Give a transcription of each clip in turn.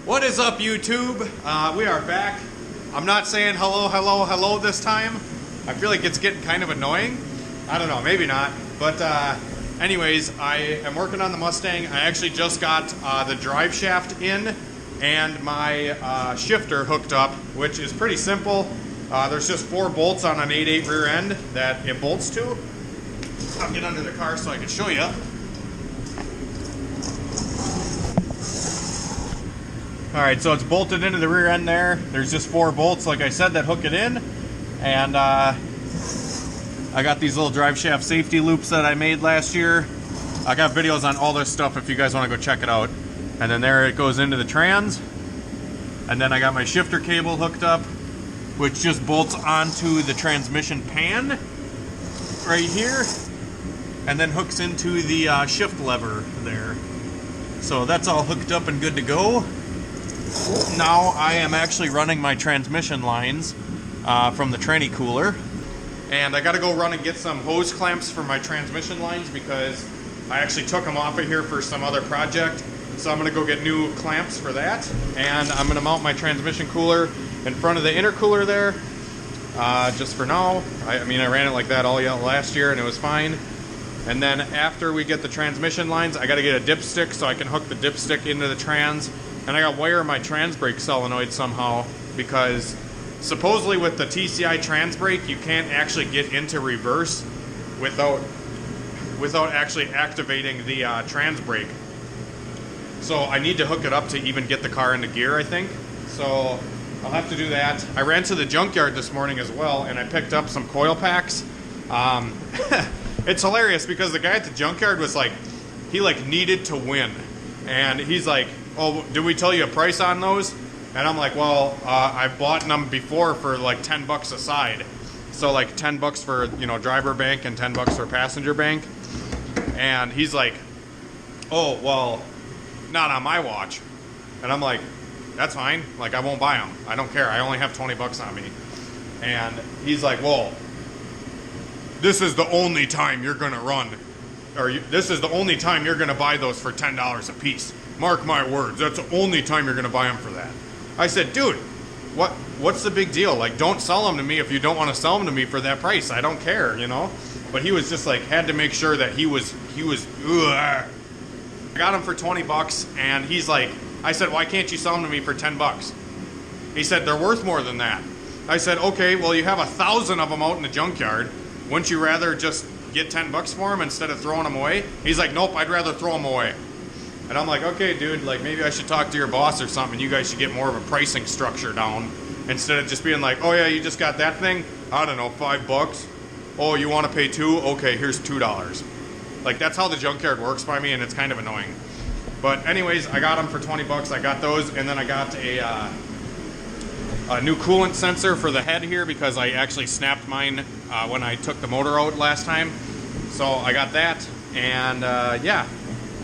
What is up, YouTube? We are back. I'm not saying hello, hello, hello this time. I feel like it's getting kind of annoying. I don't know, maybe not. But anyways, I am working on the Mustang. I actually just got the drive shaft in and my shifter hooked up, which is pretty simple. There's just 4 bolts on an 8.8 rear end that it bolts to. I'll get under the car so I can show you. Alright, so it's bolted into the rear end there. There's just 4 bolts, like I said, that hook it in. And I got these little drive shaft safety loops that I made last year. I got videos on all this stuff if you guys want to go check it out. And then there it goes into the trans. And then I got my shifter cable hooked up, which just bolts onto the transmission pan right here. And then hooks into the shift lever there. So that's all hooked up and good to go. Now I am actually running my transmission lines from the tranny cooler, and I got to go run and get some hose clamps for my transmission lines because I actually took them off of here for some other project. So I'm going to go get new clamps for that, and I'm going to mount my transmission cooler in front of the intercooler there just for now. I mean, I ran it like that all last year and it was fine. And then after we get the transmission lines, I got to get a dipstick so I can hook the dipstick into the trans. And I got to wire my trans brake solenoid somehow because supposedly with the TCI trans brake, you can't actually get into reverse without actually activating the trans brake. So I need to hook it up to even get the car into gear, I think. So I'll have to do that. I ran to the junkyard this morning as well, and I picked up some coil packs. It's hilarious because the guy at the junkyard was like, he like needed to win. And he's like, oh, did we tell you a price on those? And I'm like, well, I bought them before for like 10 bucks a side. So like 10 bucks for, you know, driver bank and 10 bucks for passenger bank. And he's like, oh, well, not on my watch. And I'm like, that's fine. Like, I won't buy them. I don't care. I only have 20 bucks on me. And he's like, well, this is the only time you're going to run. Or this is the only time you're going to buy those for $10 a piece. Mark my words, that's the only time you're going to buy them for that. I said, dude, what's the big deal? Like, don't sell them to me if you don't want to sell them to me for that price. I don't care, you know? But he was just like, had to make sure that he was, ugh. I got them for 20 bucks, and he's like, I said, why can't you sell them to me for 10 bucks? He said, they're worth more than that. I said, okay, well, you have 1,000 of them out in the junkyard. Wouldn't you rather just get 10 bucks for them instead of throwing them away? He's like, nope, I'd rather throw them away. And I'm like, okay, dude, like maybe I should talk to your boss or something. You guys should get more of a pricing structure down instead of just being like, oh yeah, you just got that thing? I don't know, 5 bucks. Oh, you want to pay 2? Okay, here's $2. Like, that's how the junkyard works by me, and it's kind of annoying. But anyways, I got them for 20 bucks. I got those, and then I got a new coolant sensor for the head here because I actually snapped mine when I took the motor out last time. So I got that, and yeah.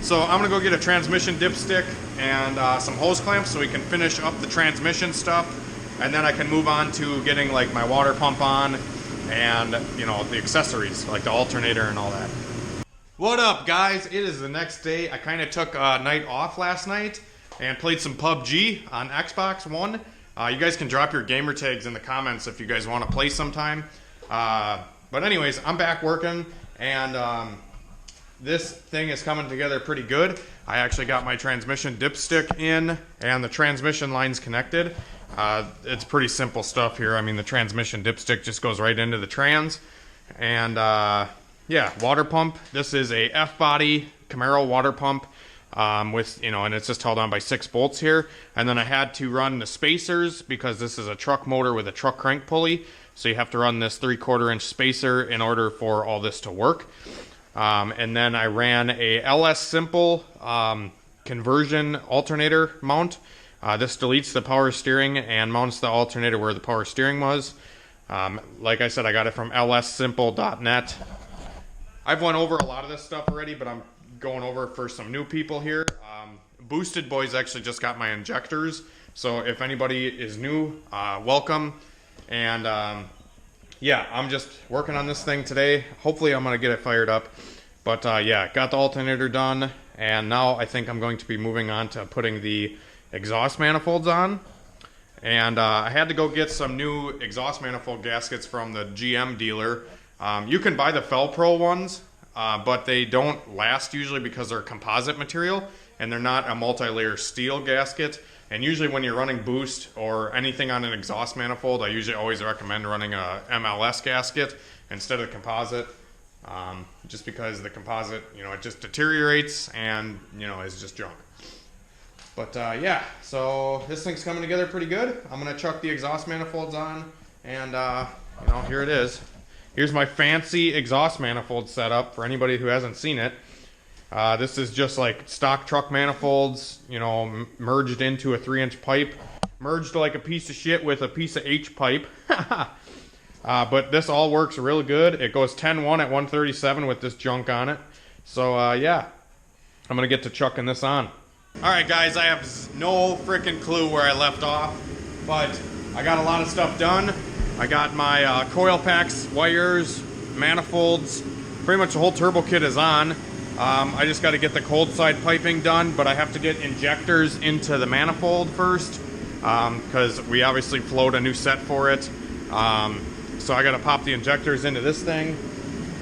So I'm gonna go get a transmission dipstick and some hose clamps so we can finish up the transmission stuff, and then I can move on to getting like my water pump on and, you know, the accessories like the alternator and all that. What up, guys? It is the next day. I kind of took a night off last night and played some PUBG on Xbox One. You guys can drop your gamer tags in the comments if you guys want to play sometime. But anyways, I'm back working, and this thing is coming together pretty good. I actually got my transmission dipstick in and the transmission lines connected. It's pretty simple stuff here. I mean, the transmission dipstick just goes right into the trans. And yeah, water pump. This is a F-body Camaro water pump with, you know, and it's just held on by 6 bolts here. And then I had to run the spacers because this is a truck motor with a truck crank pulley. So you have to run this 3/4 inch spacer in order for all this to work. And then I ran a LS Simple conversion alternator mount. This deletes the power steering and mounts the alternator where the power steering was. Like I said, I got it from lssimple.net. I've went over a lot of this stuff already, but I'm going over for some new people here. Boosted Boys actually just got my injectors. So if anybody is new, welcome. And yeah, I'm just working on this thing today. Hopefully I'm going to get it fired up. But yeah, got the alternator done, and now I think I'm going to be moving on to putting the exhaust manifolds on. And I had to go get some new exhaust manifold gaskets from the GM dealer. You can buy the Felpro ones, but they don't last usually because they're composite material, and they're not a multi-layer steel gasket. And usually when you're running boost or anything on an exhaust manifold, I usually always recommend running a MLS gasket instead of composite. Just because the composite, you know, it just deteriorates and, you know, is just junk. But yeah, so this thing's coming together pretty good. I'm gonna chuck the exhaust manifolds on, and you know, here it is. Here's my fancy exhaust manifold setup for anybody who hasn't seen it. This is just like stock truck manifolds, you know, merged into a 3-inch pipe, merged like a piece of shit with a piece of H pipe. But this all works really good. It goes 10-1 at 137 with this junk on it. So yeah, I'm gonna get to chucking this on. Alright guys, I have no freaking clue where I left off, but I got a lot of stuff done. I got my coil packs, wires, manifolds, pretty much the whole turbo kit is on. I just got to get the cold side piping done, but I have to get injectors into the manifold first, because we obviously flowed a new set for it. So I got to pop the injectors into this thing.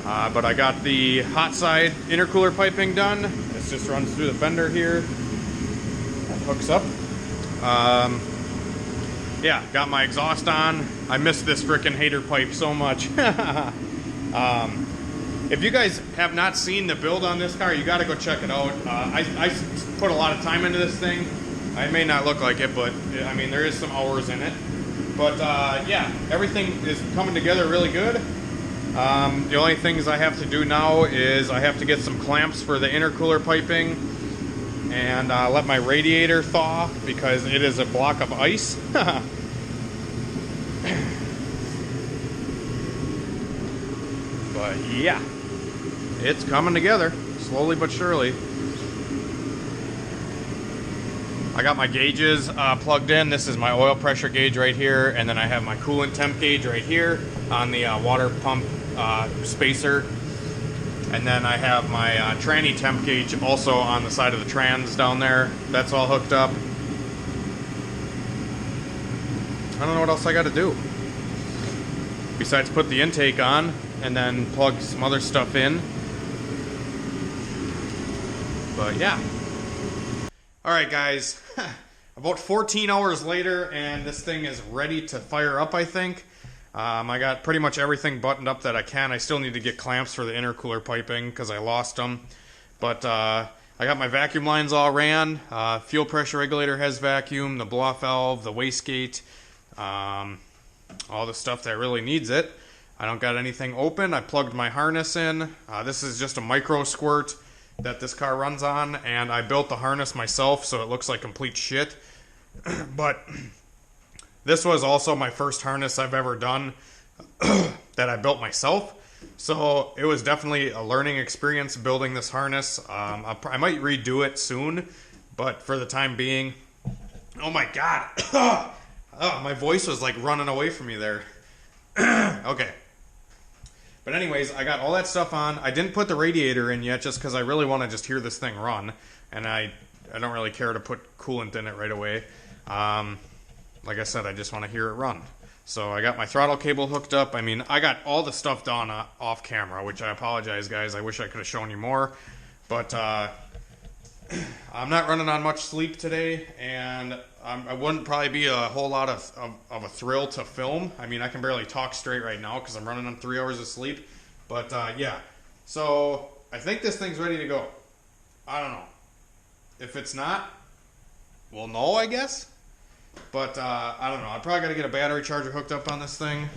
But I got the hot side intercooler piping done. This just runs through the fender here. That hooks up. Yeah, got my exhaust on. I miss this frickin' hater pipe so much. If you guys have not seen the build on this car, you got to go check it out. I put a lot of time into this thing. I may not look like it, but I mean, there is some hours in it. But yeah, everything is coming together really good. The only things I have to do now is I have to get some clamps for the intercooler piping and let my radiator thaw because it is a block of ice. But yeah, it's coming together slowly but surely. I got my gauges plugged in. This is my oil pressure gauge right here, and then I have my coolant temp gauge right here on the water pump spacer. And then I have my tranny temp gauge also on the side of the trans down there. That's all hooked up. I don't know what else I got to do besides put the intake on and then plug some other stuff in. But yeah. Alright guys, about 14 hours later and this thing is ready to fire up, I think. I got pretty much everything buttoned up that I can. I still need to get clamps for the intercooler piping because I lost them. But I got my vacuum lines all ran. Fuel pressure regulator has vacuum, the blow-off valve, the wastegate, all the stuff that really needs it. I don't got anything open. I plugged my harness in. This is just a micro squirt that this car runs on, and I built the harness myself so it looks like complete shit. But this was also my first harness I've ever done that I built myself. So it was definitely a learning experience building this harness. I might redo it soon, but for the time being... Oh my god! Oh, my voice was like running away from me there. Okay. But anyways, I got all that stuff on. I didn't put the radiator in yet just because I really want to just hear this thing run. And I don't really care to put coolant in it right away. Like I said, I just want to hear it run. So I got my throttle cable hooked up. I mean, I got all the stuff done off camera, which I apologize, guys. I wish I could have shown you more. But I'm not running on much sleep today, and I wouldn't probably be a whole lot of a thrill to film. I mean, I can barely talk straight right now because I'm running on 3 hours of sleep. But yeah, so I think this thing's ready to go. I don't know. If it's not, we'll know, I guess. But I don't know. I probably got to get a battery charger hooked up on this thing.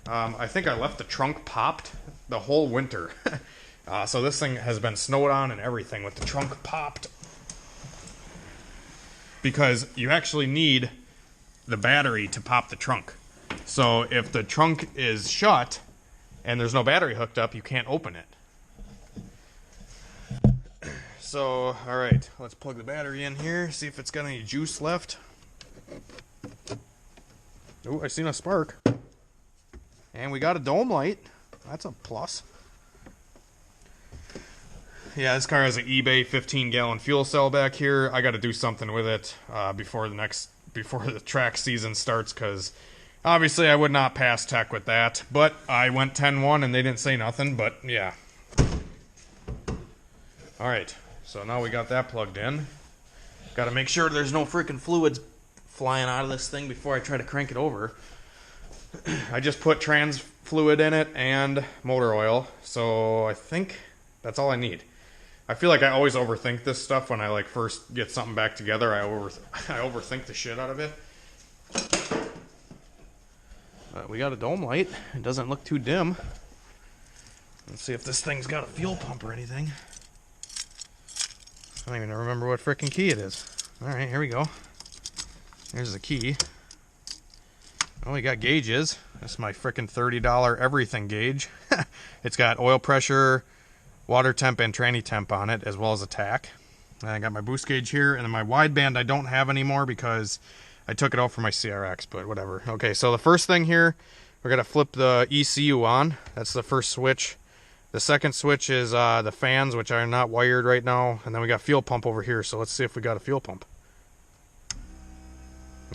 I think I left the trunk popped the whole winter. So this thing has been snowed on and everything with the trunk popped. Because you actually need the battery to pop the trunk. So if the trunk is shut and there's no battery hooked up, you can't open it. So, alright, let's plug the battery in here, see if it's got any juice left. Oh, I seen a spark. And we got a dome light. That's a plus. Yeah, this car has an eBay 15-gallon fuel cell back here. I got to do something with it before the track season starts, because obviously I would not pass tech with that. But I went 10-1 and they didn't say nothing. But yeah. All right, so now we got that plugged in. Got to make sure there's no freaking fluids flying out of this thing before I try to crank it over. I just put trans fluid in it and motor oil, so I think that's all I need. I feel like I always overthink this stuff when I like first get something back together. I overthink the shit out of it. We got a dome light. It doesn't look too dim. Let's see if this thing's got a fuel pump or anything. I don't even remember what frickin' key it is. Alright, here we go. There's the key. Oh, we got gauges. That's my frickin' $30 everything gauge. It's got oil pressure, water temp, and tranny temp on it, as well as a tack. And I got my boost gauge here, and then my wideband I don't have anymore because I took it out for my CRX, but whatever. Okay, so the first thing here, we're going to flip the ECU on. That's the first switch. The second switch is the fans, which are not wired right now. And then we got fuel pump over here, so let's see if we got a fuel pump.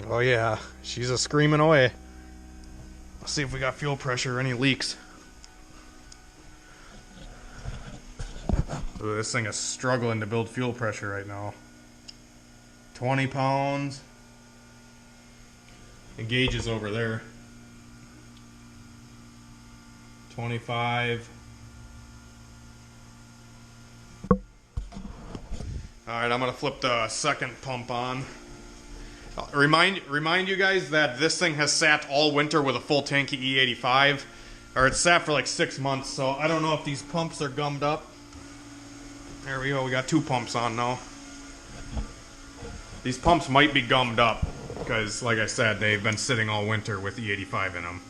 Oh yeah, she's a screaming away. Let's see if we got fuel pressure or any leaks. Ooh, this thing is struggling to build fuel pressure right now. 20 pounds. The gauge is over there. 25. Alright, I'm going to flip the second pump on. Remind you guys that this thing has sat all winter with a full tanky E85. Or it's sat for like 6 months, so I don't know if these pumps are gummed up. There we go, we got 2 pumps on now. These pumps might be gummed up, because like I said, they've been sitting all winter with E85 in them.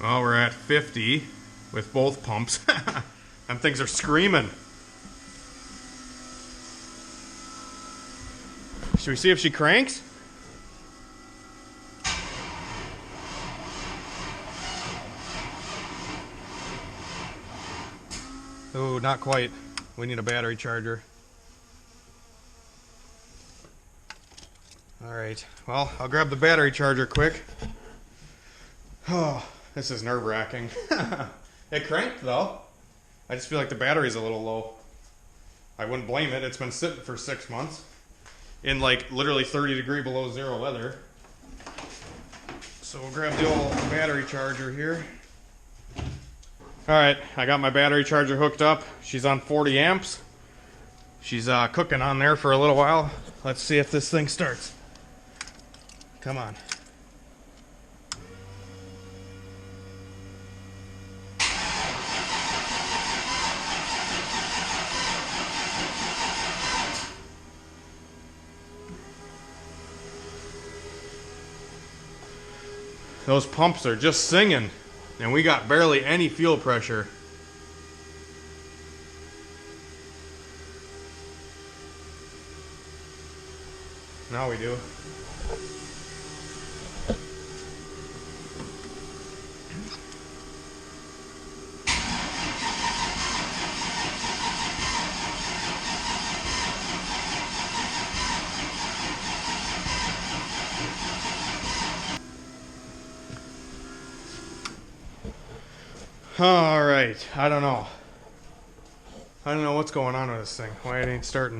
Well, we're at 50 with both pumps. Them things are screaming. Should we see if she cranks? Oh, not quite. We need a battery charger. Alright, well, I'll grab the battery charger quick. Oh, this is nerve-wracking. It cranked, though. I just feel like the battery's a little low. I wouldn't blame it. It's been sitting for 6 months. In like literally 30° below zero weather. So we'll grab the old battery charger here. Alright, I got my battery charger hooked up. She's on 40 amps. She's cooking on there for a little while. Let's see if this thing starts. Come on. Those pumps are just singing, and we got barely any fuel pressure. Now we do. Alright, I don't know. I don't know what's going on with this thing. Why it ain't starting.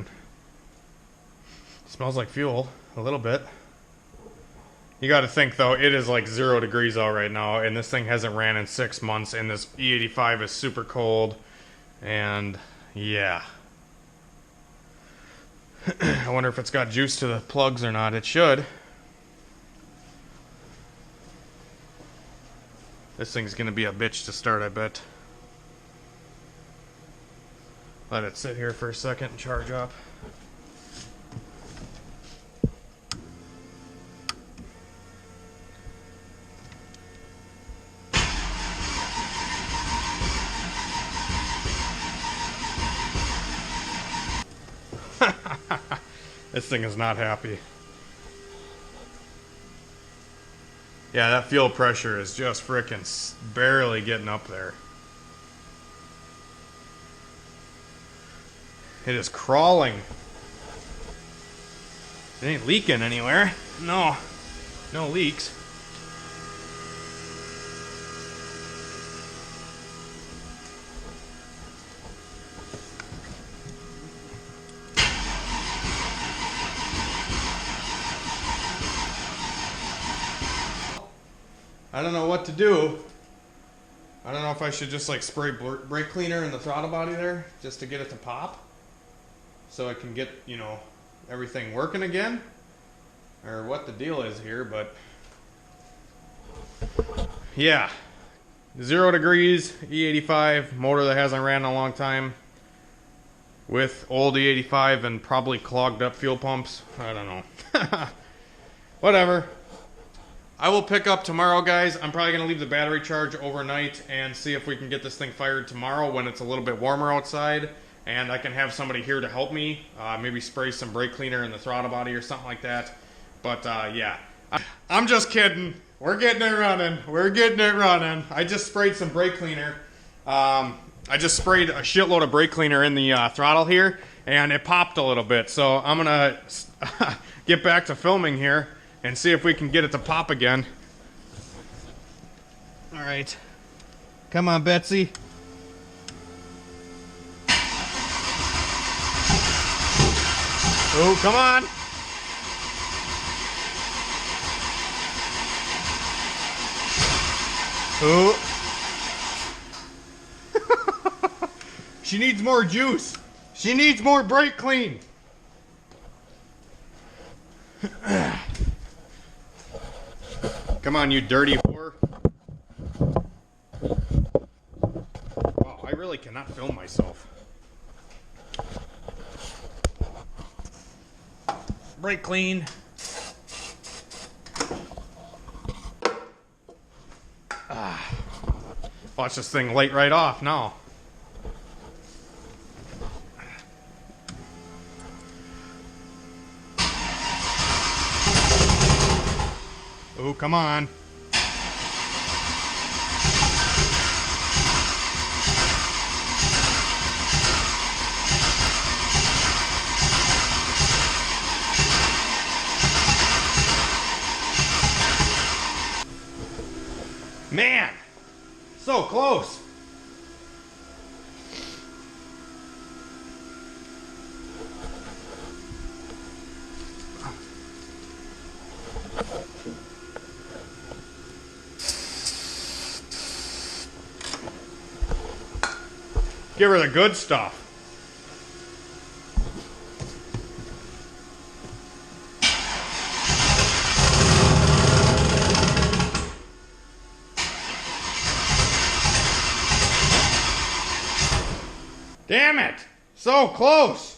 It smells like fuel, a little bit. You gotta think though, it is like 0 degrees out right now, and this thing hasn't ran in 6 months, and this E85 is super cold, and yeah. I wonder if it's got juice to the plugs or not. It should. This thing's gonna be a bitch to start, I bet. Let it sit here for a second and charge up. This thing is not happy. Yeah, that fuel pressure is just frickin' barely getting up there. It is crawling. It ain't leaking anywhere. No. No leaks. I don't know what to do. I don't know if I should just like spray brake cleaner in the throttle body there just to get it to pop so I can get, you know, everything working again, or what the deal is here. But yeah, 0 degrees, E85 motor that hasn't ran in a long time with old E85 and probably clogged up fuel pumps. I don't know. Whatever. I will pick up tomorrow, guys. I'm probably going to leave the battery charge overnight and see if we can get this thing fired tomorrow when it's a little bit warmer outside. And I can have somebody here to help me. Maybe spray some brake cleaner in the throttle body or something like that. But, yeah. I'm just kidding. We're getting it running. We're getting it running. I just sprayed some brake cleaner. I just sprayed a shitload of brake cleaner in the throttle here. And it popped a little bit. So I'm going to get back to filming here and see if we can get it to pop again. All right. Come on, Betsy. Oh, come on. Oh. She needs more juice. She needs more brake clean. Come on, you dirty whore. Wow, I really cannot film myself. Brake clean. Watch this thing light right off now. Oh, come on. Man, so close. Give her the good stuff. Damn it! So close!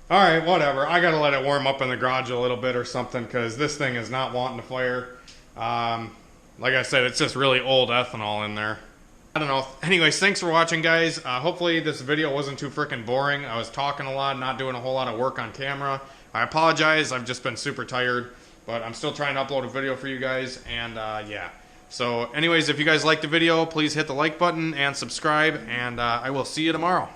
Alright, whatever. I gotta let it warm up in the garage a little bit or something, because this thing is not wanting to fire. Like I said, it's just really old ethanol in there. I don't know. Anyways, thanks for watching, guys. Hopefully this video wasn't too freaking boring. I was talking a lot, not doing a whole lot of work on camera. I apologize. I've just been super tired, but I'm still trying to upload a video for you guys, and yeah. So anyways, if you guys liked the video, please hit the like button and subscribe, and I will see you tomorrow.